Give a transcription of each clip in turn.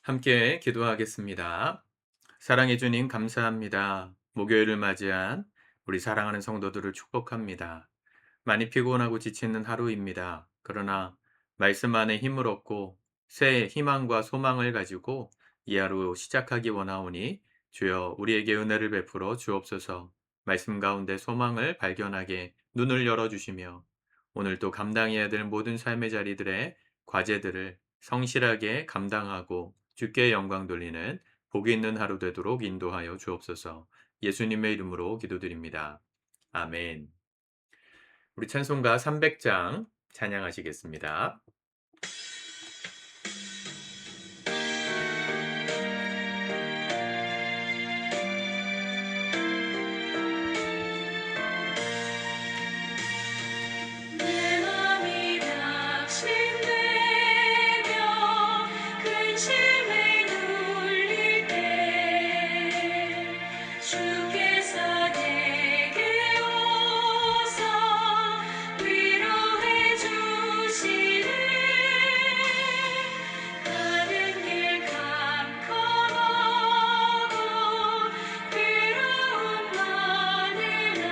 함께 기도하겠습니다. 사랑해 주님 감사합니다. 목요일을 맞이한 우리 사랑하는 성도들을 축복합니다. 많이 피곤하고 지치는 하루입니다. 그러나 말씀 안에 힘을 얻고 새 희망과 소망을 가지고 이 하루 시작하기 원하오니 주여 우리에게 은혜를 베풀어 주옵소서. 말씀 가운데 소망을 발견하게 눈을 열어주시며 오늘도 감당해야 될 모든 삶의 자리들의 과제들을 성실하게 감당하고 주께 영광 돌리는 복이 있는 하루 되도록 인도하여 주옵소서. 예수님의 이름으로 기도드립니다. 아멘. 우리 찬송가 300장 찬양하시겠습니다. 내 맘이 낙심되며 근심에 눌릴 때 주께서 내게 오사 위로해 주시네. 가는 길 캄캄하고 괴로움 많으나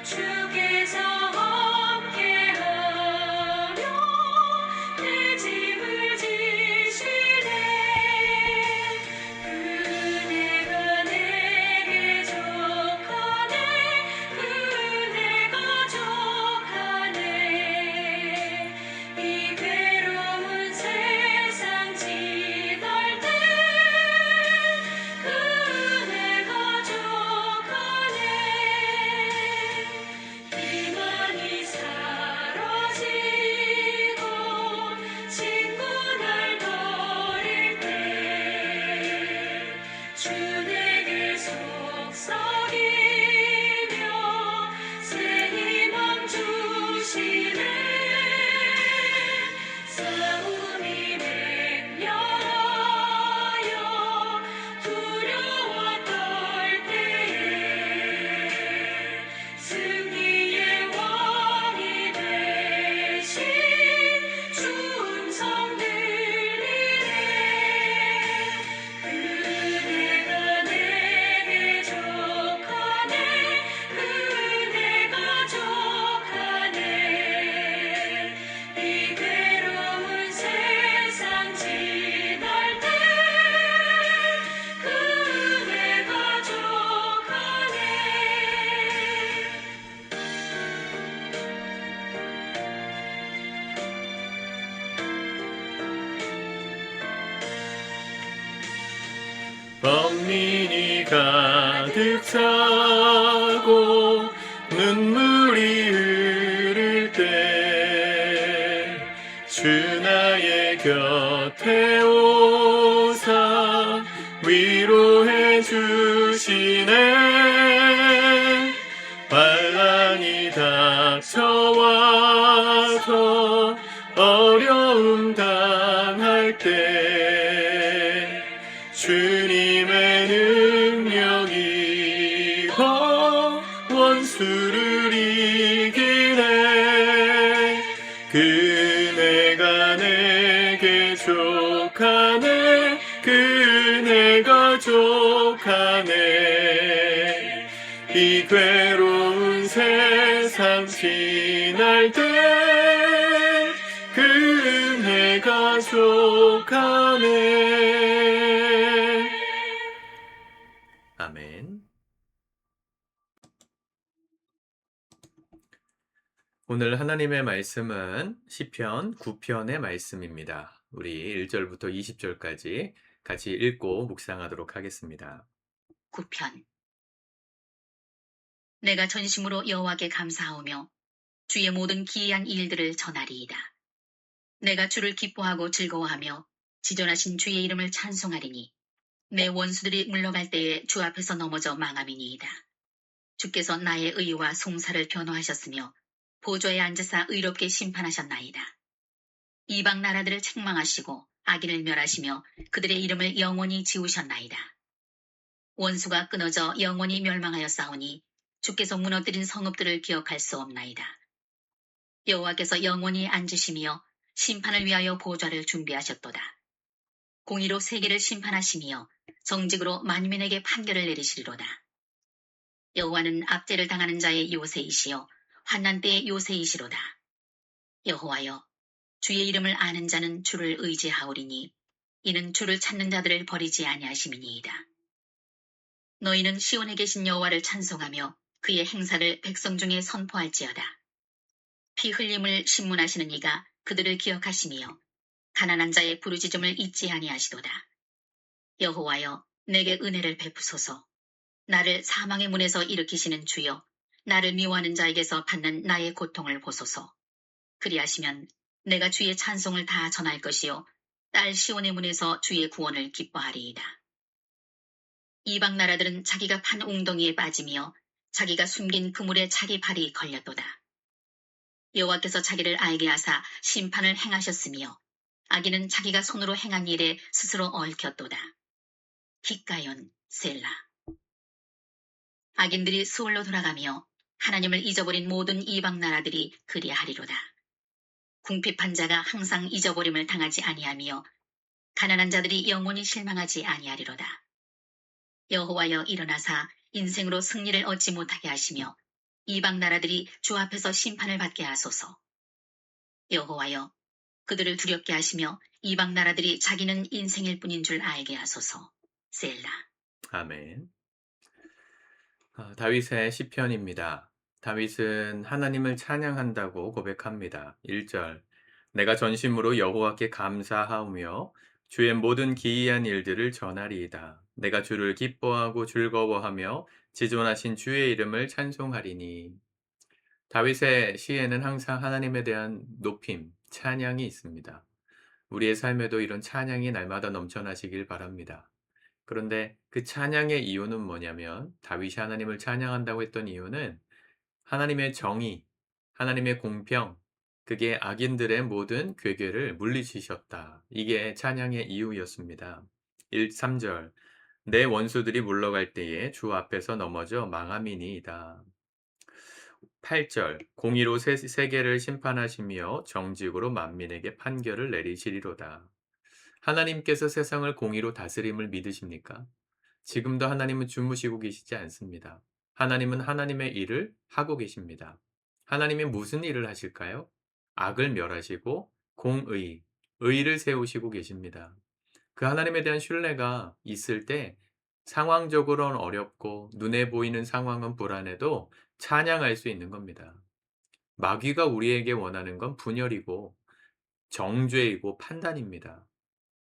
주께서 함께하며 내 짐을 지시네. 은혜가 내게 족하네. 은혜가 족하네. 이 괴로운 세상 지날 때 은혜가 족하네. 비만이 사라지고 친구 날 버릴 때 주 내게 속삭이며 새 희망 주시네. 싸움이 맹렬하여 두려워 떨 때에 승리의 왕이 되신 주 음성 들리네. 은혜가 내게 족하네. 은혜가 족하네. 이 괴로운 세상 지날 때 은혜가 족하네. 범민이 가득 차고 눈물이 흐를 때 주 나의 곁에 오사 위로해 주시네. 환난이 닥쳐와서 어려움 당할 때 주님의 능력이 원수를 이기네. 그네가 내게 족하네. 그네가 족하네. 이 괴로운 세상 지날 때 그네가 족하네. 아멘. 오늘 하나님의 말씀은 시편 9편의 말씀입니다. 우리 1절부터 20절까지 같이 읽고 묵상하도록 하겠습니다. 9편. 내가 전심으로 여호와께 감사하오며 주의 모든 기이한 일들을 전하리이다. 내가 주를 기뻐하고 즐거워하며 지존하신 주의 이름을 찬송하리니 내 원수들이 물러갈 때에 주 앞에서 넘어져 망함이니이다. 주께서 나의 의와 송사를 변호하셨으며 보좌에 앉으사 의롭게 심판하셨나이다. 이방 나라들을 책망하시고 악인을 멸하시며 그들의 이름을 영원히 지우셨나이다. 원수가 끊어져 영원히 멸망하였사오니 주께서 무너뜨린 성읍들을 기억할 수 없나이다. 여호와께서 영원히 앉으시며 심판을 위하여 보좌를 준비하셨도다. 공의로 세계를 심판하시며 정직으로 만민에게 판결을 내리시리로다. 여호와는 압제를 당하는 자의 요새이시요 환난 때의 요새이시로다. 여호와여, 주의 이름을 아는 자는 주를 의지하오리니 이는 주를 찾는 자들을 버리지 아니하심이니이다. 너희는 시온에 계신 여호와를 찬송하며 그의 행사를 백성 중에 선포할지어다. 피 흘림을 신문하시는 이가 그들을 기억하시며 가난한 자의 부르짖음을 잊지 아니하시도다. 여호와여, 내게 은혜를 베푸소서. 나를 사망의 문에서 일으키시는 주여, 나를 미워하는 자에게서 받는 나의 고통을 보소서. 그리하시면 내가 주의 찬송을 다 전할 것이요 딸 시온의 문에서 주의 구원을 기뻐하리이다. 이방 나라들은 자기가 판 웅덩이에 빠지며 자기가 숨긴 그물에 자기 발이 걸렸도다. 여호와께서 자기를 알게 하사 심판을 행하셨으며 악인은 자기가 손으로 행한 일에 스스로 얽혔도다. 기가연 셀라. 악인들이 수월로 돌아가며 하나님을 잊어버린 모든 이방 나라들이 그리하리로다. 궁핍한 자가 항상 잊어버림을 당하지 아니하며 가난한 자들이 영원히 실망하지 아니하리로다. 여호와여, 일어나사 인생으로 승리를 얻지 못하게 하시며 이방 나라들이 주 앞에서 심판을 받게 하소서. 여호와여, 그들을 두렵게 하시며 이방 나라들이 자기는 인생일 뿐인 줄 알게 하소서. 셀라. 아멘. 다윗의 시편입니다. 다윗은 하나님을 찬양한다고 고백합니다. 1절. 내가 전심으로 여호와께 감사하오며 주의 모든 기이한 일들을 전하리이다. 내가 주를 기뻐하고 즐거워하며 지존하신 주의 이름을 찬송하리니. 다윗의 시에는 항상 하나님에 대한 높임, 찬양이 있습니다. 우리의 삶에도 이런 찬양이 날마다 넘쳐나시길 바랍니다. 그런데 그 찬양의 이유는 뭐냐면 다윗이 하나님을 찬양한다고 했던 이유는 하나님의 정의, 하나님의 공평, 그게 악인들의 모든 괴괴를 물리치셨다. 이게 찬양의 이유였습니다. 3절. 내 원수들이 물러갈 때에 주 앞에서 넘어져 망함이니이다. 8절. 공의로 세계를 심판하시며 정직으로 만민에게 판결을 내리시리로다. 하나님께서 세상을 공의로 다스림을 믿으십니까? 지금도 하나님은 주무시고 계시지 않습니다. 하나님은 하나님의 일을 하고 계십니다. 하나님이 무슨 일을 하실까요? 악을 멸하시고 공의, 의를 세우시고 계십니다. 그 하나님에 대한 신뢰가 있을 때 상황적으로는 어렵고 눈에 보이는 상황은 불안해도 찬양할 수 있는 겁니다. 마귀가 우리에게 원하는 건 분열이고 정죄이고 판단입니다.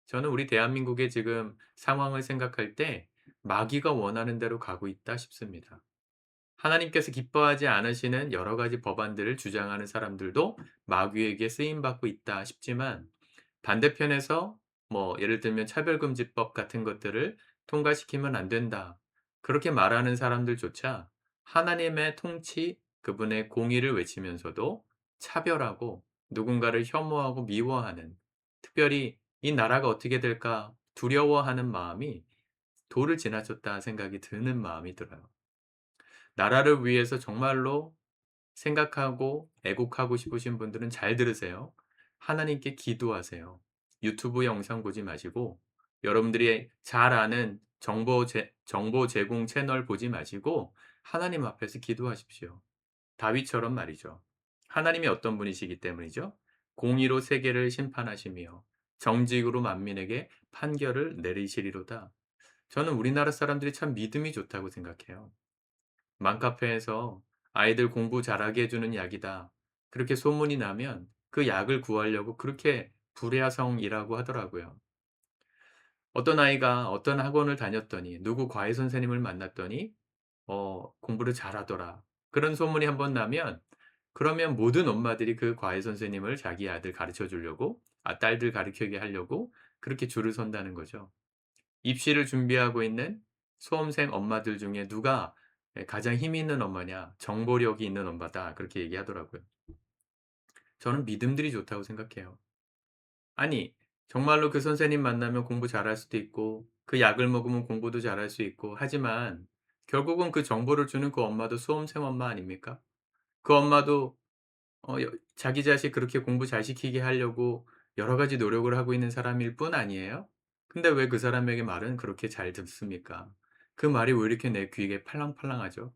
저는 우리 대한민국의 지금 상황을 생각할 때 마귀가 원하는 대로 가고 있다 싶습니다. 하나님께서 기뻐하지 않으시는 여러 가지 법안들을 주장하는 사람들도 마귀에게 쓰임 받고 있다 싶지만 반대편에서 뭐 예를 들면 차별금지법 같은 것들을 통과시키면 안 된다. 그렇게 말하는 사람들조차 하나님의 통치, 그분의 공의를 외치면서도 차별하고 누군가를 혐오하고 미워하는, 특별히 '이 나라가 어떻게 될까.' 두려워하는 마음이 도를 지나쳤다 생각이 드는 마음이 들어요. 나라를 위해서 정말로 생각하고 애국하고 싶으신 분들은 잘 들으세요. 하나님께 기도하세요. 유튜브 영상 보지 마시고 여러분들이 잘 아는 정보 제공 채널 보지 마시고 하나님 앞에서 기도하십시오. 다윗처럼 말이죠. 하나님이 어떤 분이시기 때문이죠? 공의로 세계를 심판하시며 정직으로 만민에게 판결을 내리시리로다. 저는 우리나라 사람들이 참 믿음이 좋다고 생각해요. 맘카페에서 아이들 공부 잘하게 해 주는 약이다. 그렇게 소문이 나면 그 약을 구하려고 그렇게 불야성이라고 하더라고요. 어떤 아이가 어떤 학원을 다녔더니 누구 과외 선생님을 만났더니 공부를 잘하더라. 그런 소문이 한번 나면 그러면 모든 엄마들이 그 과외 선생님을 자기 아들 가르쳐 주려고 딸들 가르치게 하려고 그렇게 줄을 선다는 거죠. 입시를 준비하고 있는 수험생 엄마들 중에 누가 가장 힘 있는 엄마냐, 정보력이 있는 엄마다 그렇게 얘기하더라고요. 저는 믿음들이 좋다고 생각해요. 아니 정말로 그 선생님 만나면 공부 잘할 수도 있고 그 약을 먹으면 공부도 잘할 수 있고 하지만 결국은 그 정보를 주는 그 엄마도 수험생 엄마 아닙니까? 그 엄마도 자기 자식 그렇게 공부 잘 시키게 하려고 여러 가지 노력을 하고 있는 사람일 뿐 아니에요? 근데 왜 그 사람에게 말은 그렇게 잘 듣습니까? 그 말이 왜 이렇게 내 귀에 팔랑팔랑하죠?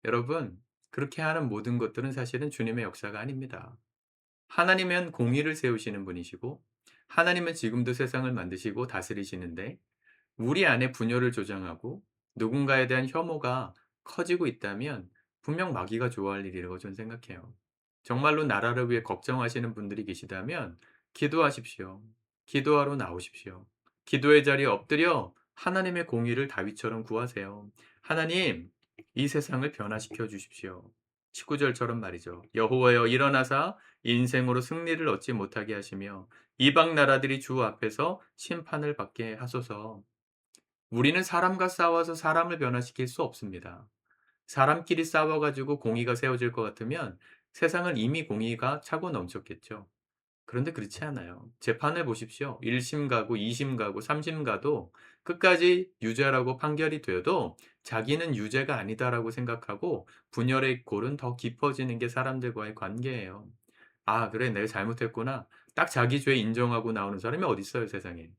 여러분, 그렇게 하는 모든 것들은 사실은 주님의 역사가 아닙니다. 하나님은 공의를 세우시는 분이시고 하나님은 지금도 세상을 만드시고 다스리시는데 우리 안에 분열을 조장하고 누군가에 대한 혐오가 커지고 있다면 분명 마귀가 좋아할 일이라고 저는 생각해요. 정말로 나라를 위해 걱정하시는 분들이 계시다면 기도하십시오. 기도하러 나오십시오. 기도의 자리에 엎드려 하나님의 공의를 다윗처럼 구하세요. 하나님, 이 세상을 변화시켜 주십시오. 19절처럼 말이죠. 여호와여 일어나사 인생으로 승리를 얻지 못하게 하시며 이방 나라들이 주 앞에서 심판을 받게 하소서. 우리는 사람과 싸워서 사람을 변화시킬 수 없습니다. 사람끼리 싸워 가지고 공의가 세워질 것 같으면 세상은 이미 공의가 차고 넘쳤겠죠. 그런데 그렇지 않아요. 재판을 보십시오. 1심 가고 2심 가고 3심 가도 끝까지 유죄라고 판결이 되어도 자기는 유죄가 아니다라고 생각하고 분열의 골은 더 깊어지는 게 사람들과의 관계예요. '아 그래 내가 잘못했구나.' 딱 자기 죄 인정하고 나오는 사람이 어디 있어요 세상에.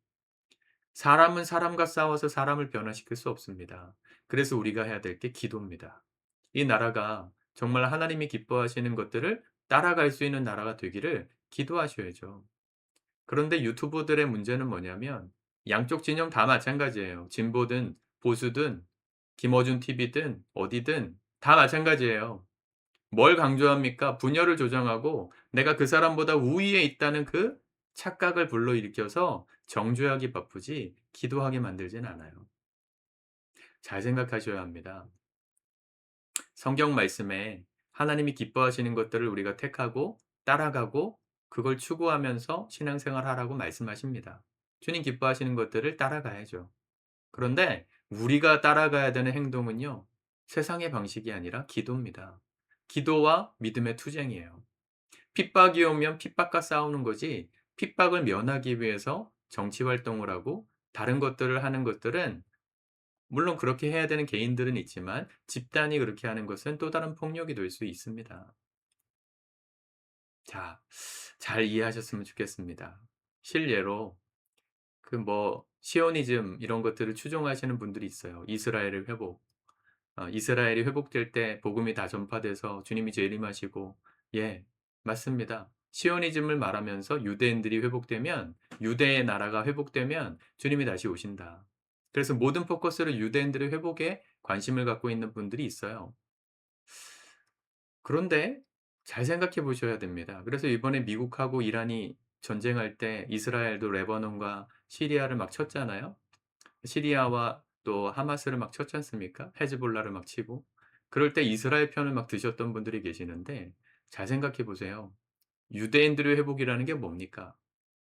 사람은 사람과 싸워서 사람을 변화시킬 수 없습니다. 그래서 우리가 해야 될 게 기도입니다. 이 나라가 정말 하나님이 기뻐하시는 것들을 따라갈 수 있는 나라가 되기를 기도하셔야죠. 그런데 유튜버들의 문제는 뭐냐면 양쪽 진영 다 마찬가지예요. 진보든 보수든 김어준 TV든 어디든 다 마찬가지예요. 뭘 강조합니까? 분열을 조장하고 내가 그 사람보다 우위에 있다는 그 착각을 불러일으켜서 정죄하기 바쁘지 기도하게 만들진 않아요. 잘 생각하셔야 합니다. 성경 말씀에 하나님이 기뻐하시는 것들을 우리가 택하고 따라가고 그걸 추구하면서 신앙생활하라고 말씀하십니다. 주님 기뻐하시는 것들을 따라가야죠. 그런데 우리가 따라가야 되는 행동은요. 세상의 방식이 아니라 기도입니다. 기도와 믿음의 투쟁이에요. 핍박이 오면 핍박과 싸우는 거지 핍박을 면하기 위해서 정치 활동을 하고 다른 것들을 하는 것들은 물론 그렇게 해야 되는 개인들은 있지만 집단이 그렇게 하는 것은 또 다른 폭력이 될 수 있습니다. 자, 잘 이해하셨으면 좋겠습니다. 실례로 그 뭐 시오니즘 이런 것들을 추종하시는 분들이 있어요. 이스라엘의 회복. 이스라엘이 회복될 때 복음이 다 전파돼서 주님이 재림하시고 예, 맞습니다. 시오니즘을 말하면서 유대인들이 회복되면 유대의 나라가 회복되면 주님이 다시 오신다. 그래서 모든 포커스를 유대인들의 회복에 관심을 갖고 있는 분들이 있어요. 그런데 잘 생각해 보셔야 됩니다. 그래서 이번에 미국하고 이란이 전쟁할 때 이스라엘도 레바논과 시리아를 막 쳤잖아요. 시리아와 또 하마스를 막 쳤지 않습니까? 헤즈볼라를 막 치고. 그럴 때 이스라엘 편을 막 드셨던 분들이 계시는데 잘 생각해 보세요. 유대인들의 회복이라는 게 뭡니까?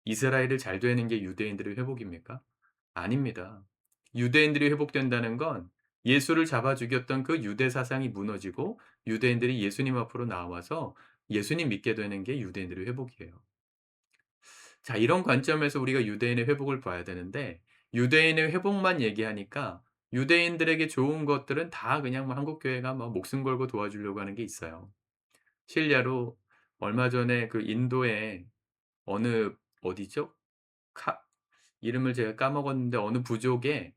이스라엘을 잘 되는 게 유대인들의 회복입니까? 아닙니다. 유대인들이 회복된다는 건 예수를 잡아 죽였던 그 유대 사상이 무너지고 유대인들이 예수님 앞으로 나와서 예수님 믿게 되는 게 유대인들의 회복이에요. 자, 이런 관점에서 우리가 유대인의 회복을 봐야 되는데 유대인의 회복만 얘기하니까 유대인들에게 좋은 것들은 다 그냥 뭐 한국 교회가 뭐 목숨 걸고 도와주려고 하는 게 있어요. 실례로 얼마 전에 그 인도의 어느 어디죠? 카 이름을 제가 까먹었는데 어느 부족의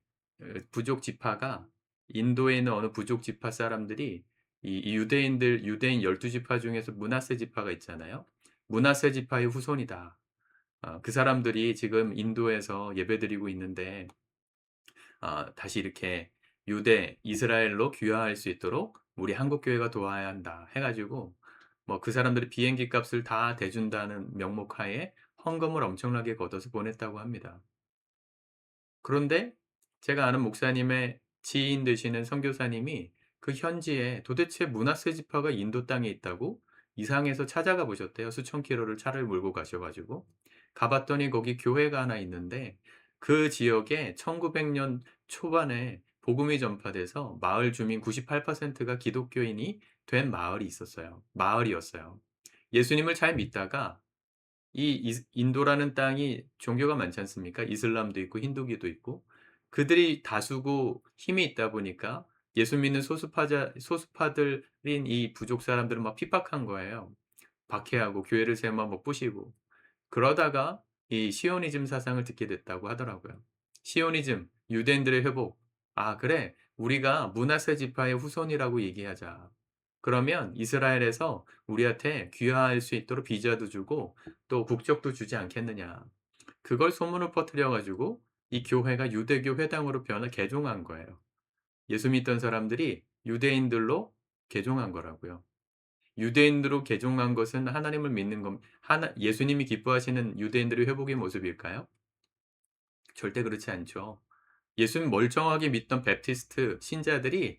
부족 지파가 인도에 있는 어느 부족 지파 사람들이 이 유대인들 유대인 12 지파 중에서 므낫세 지파가 있잖아요. 므낫세 지파의 후손이다. 그 사람들이 지금 인도에서 예배드리고 있는데 다시 이렇게 유대 이스라엘로 귀화할 수 있도록 우리 한국 교회가 도와야 한다 해 가지고 뭐 그 사람들이 비행기 값을 다 대준다는 명목하에 헌금을 엄청나게 걷어서 보냈다고 합니다. 그런데 제가 아는 목사님의 지인 되시는 선교사님이 그 현지에 도대체 므낫세 지파가 인도 땅에 있다고 이상해서 찾아가 보셨대요. 수천 킬로를 차를 몰고 가셔 가지고. 가 봤더니 거기 교회가 하나 있는데 그 지역에 1900년 초반에 복음이 전파돼서 마을 주민 98%가 기독교인이 된 마을이 있었어요. 마을이었어요. 예수님을 잘 믿다가 이 인도라는 땅이 종교가 많지 않습니까? 이슬람도 있고 힌두교도 있고 그들이 다수고 힘이 있다 보니까 예수 믿는 소수파들인 이 부족 사람들을 막 핍박한 거예요. 박해하고 교회를 세워 막 부시고. 그러다가 이 시오니즘 사상을 듣게 됐다고 하더라고요. 시오니즘, 유대인들의 회복. 아, 그래. 우리가 므낫세 지파의 후손이라고 얘기하자. 그러면 이스라엘에서 우리한테 귀화할 수 있도록 비자도 주고 또 국적도 주지 않겠느냐. 그걸 소문을 퍼뜨려 가지고 이 교회가 유대교 회당으로 개종한 거예요. 예수 믿던 사람들이 유대인들로 개종한 거라고요. 유대인으로 개종한 것은 하나님을 믿는 것, 예수님이 기뻐하시는 유대인들의 회복의 모습일까요? 절대 그렇지 않죠. 예수님 멀쩡하게 믿던 베프티스트 신자들이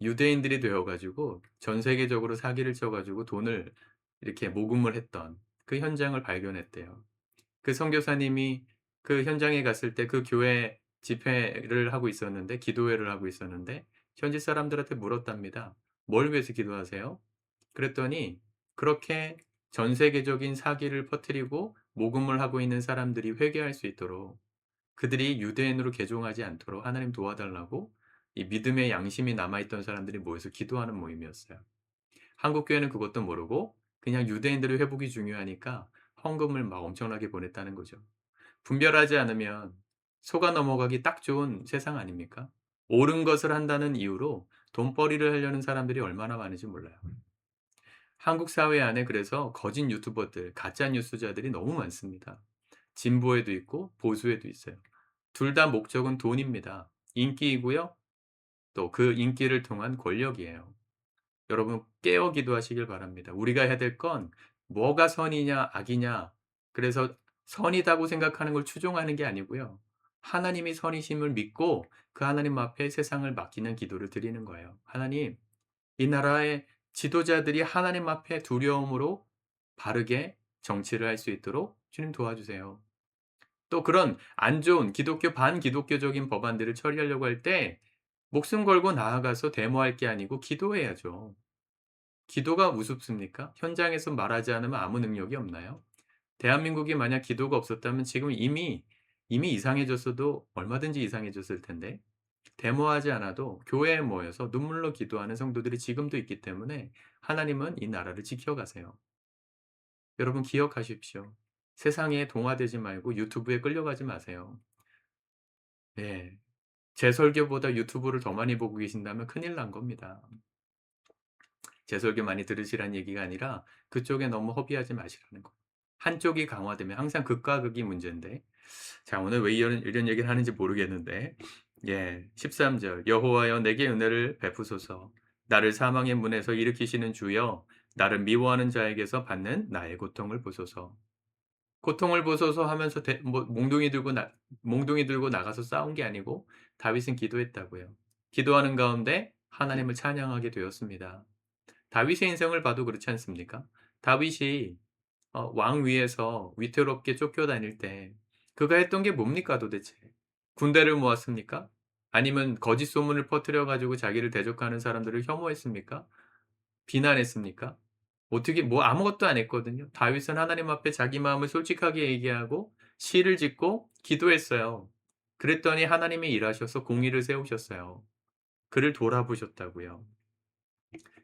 유대인들이 되어 가지고 전 세계적으로 사기를 쳐 가지고 돈을 이렇게 모금을 했던 그 현장을 발견했대요. 그 선교사님이 그 현장에 갔을 때 그 교회 집회를 하고 있었는데, 기도회를 하고 있었는데 현지 사람들한테 물었답니다. "뭘 위해서 기도하세요?" 그랬더니 그렇게 전 세계적인 사기를 퍼뜨리고 모금을 하고 있는 사람들이 회개할 수 있도록, 그들이 유대인으로 개종하지 않도록 하나님 도와달라고 이 믿음의 양심이 남아있던 사람들이 모여서 기도하는 모임이었어요. 한국 교회는 그것도 모르고 그냥 유대인들의 회복이 중요하니까 헌금을 막 엄청나게 보냈다는 거죠. 분별하지 않으면 속아 넘어가기 딱 좋은 세상 아닙니까? 옳은 것을 한다는 이유로 돈벌이를 하려는 사람들이 얼마나 많은지 몰라요. 한국 사회 안에 그래서 거짓 유튜버들, 가짜 뉴스자들이 너무 많습니다. 진보에도 있고 보수에도 있어요. 둘 다 목적은 돈입니다. 인기이고요. 또 그 인기를 통한 권력이에요. 여러분 깨어 기도하시길 바랍니다. 우리가 해야 될 건 뭐가 선이냐 악이냐, 그래서 선이다고 생각하는 걸 추종하는 게 아니고요. 하나님이 선이심을 믿고 그 하나님 앞에 세상을 맡기는 기도를 드리는 거예요. 하나님, 이 나라의 지도자들이 하나님 앞에 두려움으로 바르게 정치를 할 수 있도록 주님 도와주세요. 또 그런 안 좋은 기독교 반기독교적인 법안들을 처리하려고 할 때 목숨 걸고 나아가서 데모할 게 아니고 기도해야죠. 기도가 우습습니까? 현장에서 말하지 않으면 아무 능력이 없나요? 대한민국이 만약 기도가 없었다면 지금 이미 이상해졌어도 얼마든지 이상해졌을 텐데, 데모하지 않아도 교회에 모여서 눈물로 기도하는 성도들이 지금도 있기 때문에 하나님은 이 나라를 지켜가세요. 여러분 기억하십시오. 세상에 동화되지 말고 유튜브에 끌려가지 마세요. 네. 제 설교보다 유튜브를 더 많이 보고 계신다면 큰일 난 겁니다. 제 설교 많이 들으시라는 얘기가 아니라 그쪽에 너무 허비하지 마시라는 거예요. 한쪽이 강화되면 항상 극과 극이 문제인데, 자 오늘 왜 이런 얘기를 하는지 모르겠는데, 13 절 여호와여 내게 은혜를 베푸소서. 나를 사망의 문에서 일으키시는 주여, 나를 미워하는 자에게서 받는 나의 고통을 보소서. 고통을 보소서 하면서 몽둥이 들고 나가서 싸운 게 아니고 다윗은 기도했다고요. 기도하는 가운데 하나님을 찬양하게 되었습니다. 다윗의 인생을 봐도 그렇지 않습니까? 다윗이 왕 위에서 위태롭게 쫓겨다닐 때 그가 했던 게 뭡니까 도대체? 군대를 모았습니까? 아니면 거짓 소문을 퍼뜨려 가지고 자기를 대적하는 사람들을 혐오했습니까? 비난했습니까? 어떻게 뭐 아무것도 안 했거든요. 다윗은 하나님 앞에 자기 마음을 솔직하게 얘기하고 시를 짓고 기도했어요. 그랬더니 하나님이 일하셔서 공의를 세우셨어요. 그를 돌아보셨다고요.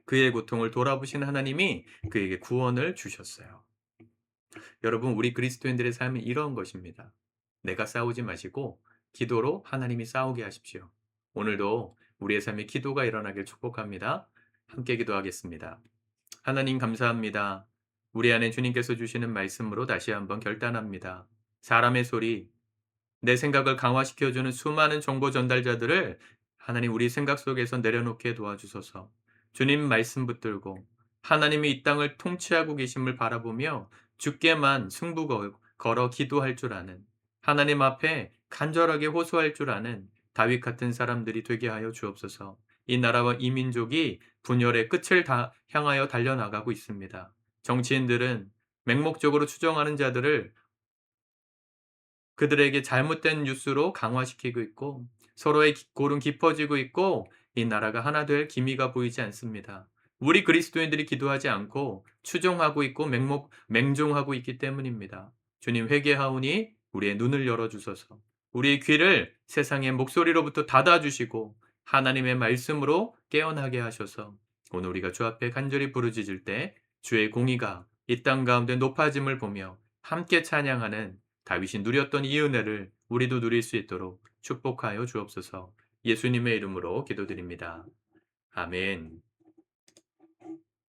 그의 고통을 돌아보신 하나님이 그에게 구원을 주셨어요. 여러분 우리 그리스도인들의 삶은 이런 것입니다. 내가 싸우지 마시고 기도로 하나님이 싸우게 하십시오. 오늘도 우리의 삶에 기도가 일어나길 축복합니다. 함께 기도하겠습니다. 하나님 감사합니다. 우리 안에 주님께서 주시는 말씀으로 다시 한번 결단합니다. 사람의 소리, 내 생각을 강화시켜주는 수많은 정보 전달자들을 하나님 우리 생각 속에서 내려놓게 도와주소서. 주님 말씀 붙들고 하나님이 이 땅을 통치하고 계심을 바라보며 주께만 걸어 기도할 줄 아는, 하나님 앞에 간절하게 호소할 줄 아는 다윗 같은 사람들이 되게 하여 주옵소서. 이 나라와 이 민족이 분열의 끝을 다 향하여 달려나가고 있습니다. 정치인들은 맹목적으로 추정하는 자들을 그들에게 잘못된 뉴스로 강화시키고 있고 서로의 골은 깊어지고 있고 이 나라가 하나 될 기미가 보이지 않습니다. 우리 그리스도인들이 기도하지 않고 추종하고 있고 맹종하고 있기 때문입니다. 주님 회개하오니 우리의 눈을 열어주소서. 우리의 귀를 세상의 목소리로부터 닫아주시고 하나님의 말씀으로 깨어나게 하셔서 오늘 우리가 주 앞에 간절히 부르짖을 때 주의 공의가 이 땅 가운데 높아짐을 보며 함께 찬양하는 다윗이 누렸던 이 은혜를 우리도 누릴 수 있도록 축복하여 주옵소서. 예수님의 이름으로 기도드립니다. 아멘.